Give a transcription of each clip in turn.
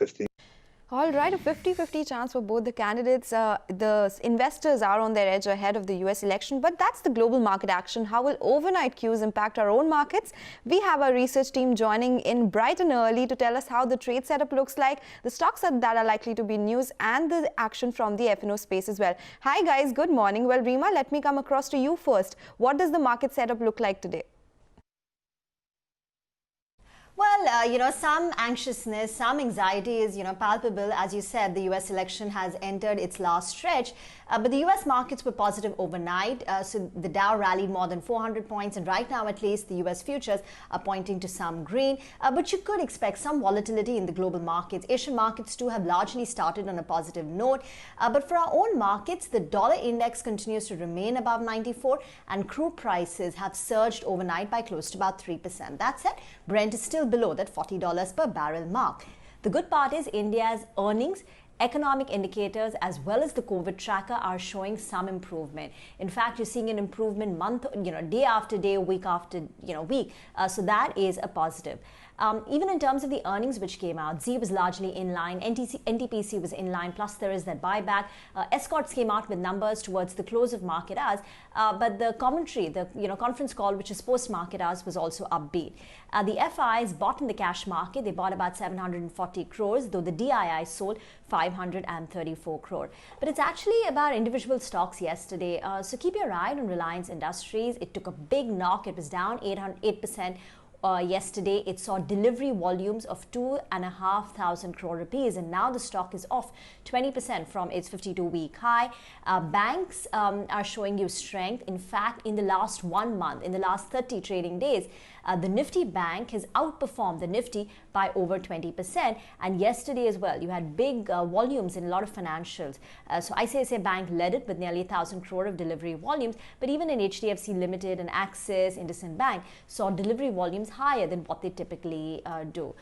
50. All right, a 50-50 chance for both the candidates. The investors are on their edge ahead of the US election, but that's the global market action. How will overnight cues impact our own markets? We have our research team joining in bright and early to tell us how the trade setup looks like, the stocks that are likely to be news, and the action from the F&O space as well. Hi guys, good morning. Well, Rima, let me come across to you first. What does the market setup look like today? Well, some anxiousness, some anxiety is, palpable. As you said, the U.S. election has entered its last stretch, but the U.S. markets were positive overnight. So the Dow rallied more than 400 points, and right now, at least, the U.S. futures are pointing to some green. But you could expect some volatility in the global markets. Asian markets, too, have largely started on a positive note. But for our own markets, the dollar index continues to remain above 94, and crude prices have surged overnight by close to about 3%. That said, Brent is still below that $40 per barrel mark. The good part is India's earnings, economic indicators, as well as the COVID tracker are showing some improvement. In fact, you're seeing an improvement day after day, week after week. So that is a positive. Even in terms of the earnings which came out, Z was largely in line, NTPC was in line, plus there is that buyback. Escorts came out with numbers towards the close of market hours, but the commentary, the conference call, which is post-market hours, was also upbeat. The FIs bought in the cash market. They bought about 740 crores, though the DII sold 534 crore. But it's actually about individual stocks yesterday. So keep your eye on Reliance Industries. It took a big knock. It was down 8%. Yesterday, it saw delivery volumes of 2,500 crore rupees, and now the stock is off 20% from its 52-week high. Banks are showing you strength. In fact, in the last 1 month, in the last 30 trading days, the Nifty Bank has outperformed the Nifty by over 20%. And yesterday as well, you had big volumes in a lot of financials. So ICICI Bank led it with nearly 1,000 crore of delivery volumes. But even in HDFC Limited and Axis, IndusInd Bank saw delivery volumes higher than what they typically do.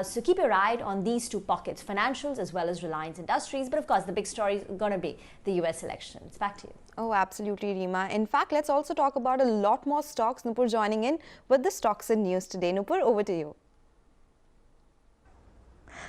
So keep your eye on these two pockets, financials as well as Reliance Industries. But of course, the big story is going to be the US elections. Back to you. Oh, absolutely, Rima. In fact, let's also talk about a lot more stocks. Nupur joining in with the stocks and news today. Nupur, over to you.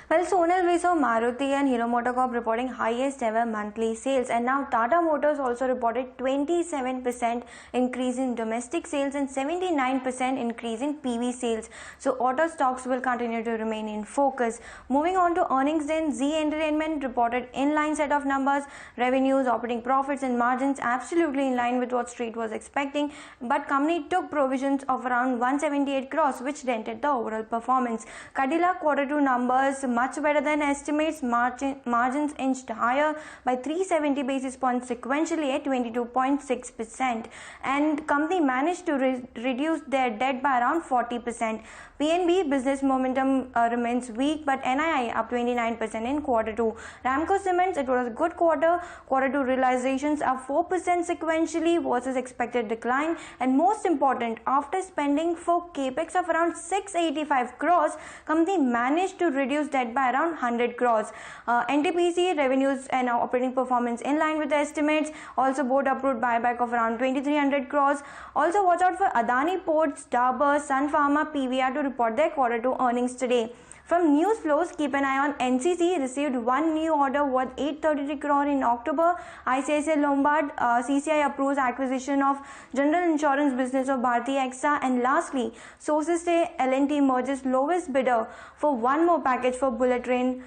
Well, Sonal, we saw Maruti and Hero MotoCorp reporting highest ever monthly sales, and now Tata Motors also reported 27% increase in domestic sales and 79% increase in PV sales. So auto stocks will continue to remain in focus. Moving on to earnings, then Z Entertainment reported in-line set of numbers, revenues, operating profits and margins absolutely in line with what Street was expecting, but company took provisions of around 178 crores which dented the overall performance. Cadila Q2 numbers much better than estimates. Margins inched higher by 370 basis points sequentially at 22.6%, and company managed to reduce their debt by around 40%. PNB business momentum remains weak, but NII up 29% in Q2. Ramco Cements, it was a good quarter. Q2 realizations are 4% sequentially versus expected decline, and most important, after spending for capex of around 685 crores, company managed to reduce debt by around 100 crores. NTPC revenues and operating performance in line with the estimates. Also, board approved buyback of around 2300 crores. Also, watch out for Adani Ports, Dabur, Sun Pharma, PVR to report their Q2 earnings today. From news flows, keep an eye on NCC received one new order worth 833 crore in October. ICICI Lombard, CCI approves acquisition of general insurance business of Bharti AXA. And lastly, sources say L&T merges lowest bidder for one more package for bullet train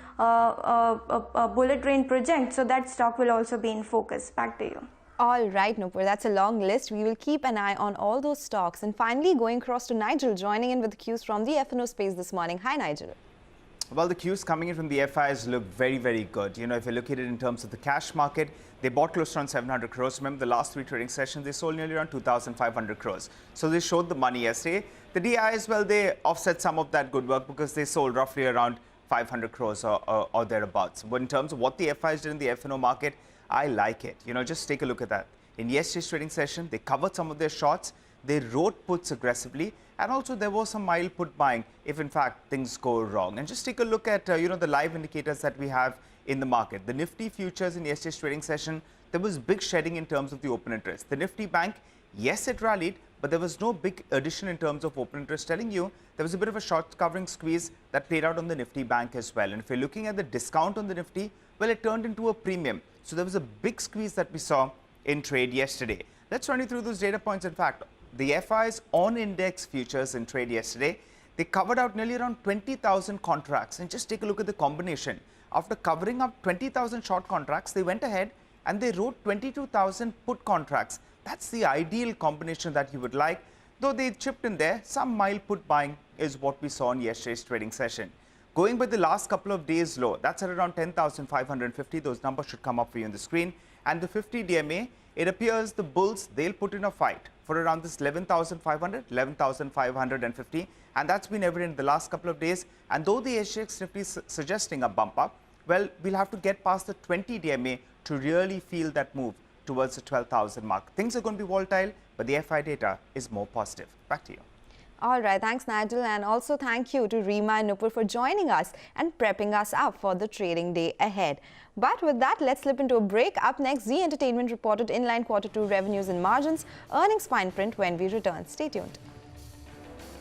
project. So that stock will also be in focus. Back to you. All right, Nupur, that's a long list. We will keep an eye on all those stocks. And finally, going across to Nigel, joining in with the cues from the F&O space this morning. Hi, Nigel. Well, the cues coming in from the FIs look very, very good. If you look at it in terms of the cash market, they bought close to around 700 crores. Remember, the last 3 trading sessions, they sold nearly around 2,500 crores. So they showed the money yesterday. The DI as well, they offset some of that good work because they sold roughly around 500 crores or thereabouts. But in terms of what the FIs did in the F&O market, I like it. Just take a look at that. In yesterday's trading session, they covered some of their shorts. They wrote puts aggressively, and also there was some mild put buying if in fact things go wrong. And just take a look at the live indicators that we have in the market. The Nifty futures in yesterday's trading session, there was big shedding in terms of the open interest. The Nifty Bank, yes, it rallied, but there was no big addition in terms of open interest, telling you there was a bit of a short covering squeeze that played out on the Nifty Bank as well. And if you're looking at the discount on the Nifty, well, it turned into a premium. So there was a big squeeze that we saw in trade yesterday. Let's run you through those data points. In fact, the FI's on-index futures in trade yesterday, they covered out nearly around 20,000 contracts. And just take a look at the combination. After covering up 20,000 short contracts, they went ahead and they wrote 22,000 put contracts. That's the ideal combination that you would like. Though they chipped in there, some mild put buying is what we saw in yesterday's trading session. Going by the last couple of days low, that's at around 10,550. Those numbers should come up for you on the screen. And the 50 DMA, it appears the bulls, they'll put in a fight for around this 11,500, 11,550. And that's been evident the last couple of days. And though the SGX Nifty is suggesting a bump up, well, we'll have to get past the 20 DMA to really feel that move towards the 12,000 mark. Things are going to be volatile, but the FI data is more positive. Back to you. All right, thanks Nigel, and also thank you to Reema and Nupur for joining us and prepping us up for the trading day ahead. But with that, let's slip into a break. Up next, Zee Entertainment reported inline Q2 revenues and margins, earnings fine print when we return. Stay tuned.